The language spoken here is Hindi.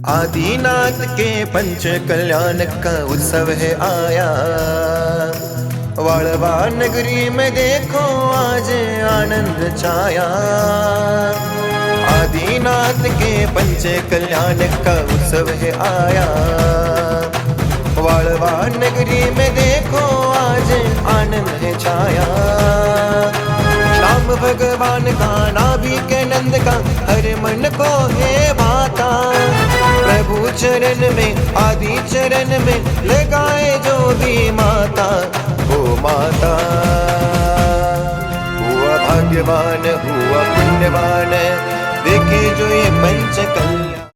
आदिनाथ के पंच कल्याण का उत्सव है आया। वाड़वा नगरी में देखो आज आनंद छाया। आदिनाथ के पंच कल्याण का उत्सव है आया। वाड़वा नगरी में देखो आज आनंद है छाया। नाम भगवान का नाभि के नंद का हर मन को है भाता। प्रभु चरण में आदि चरण में लगाए जो भी माता, वो माता हुआ भाग्यवान, हुआ पुण्यवान। देखे जो ये पंच कल्याण।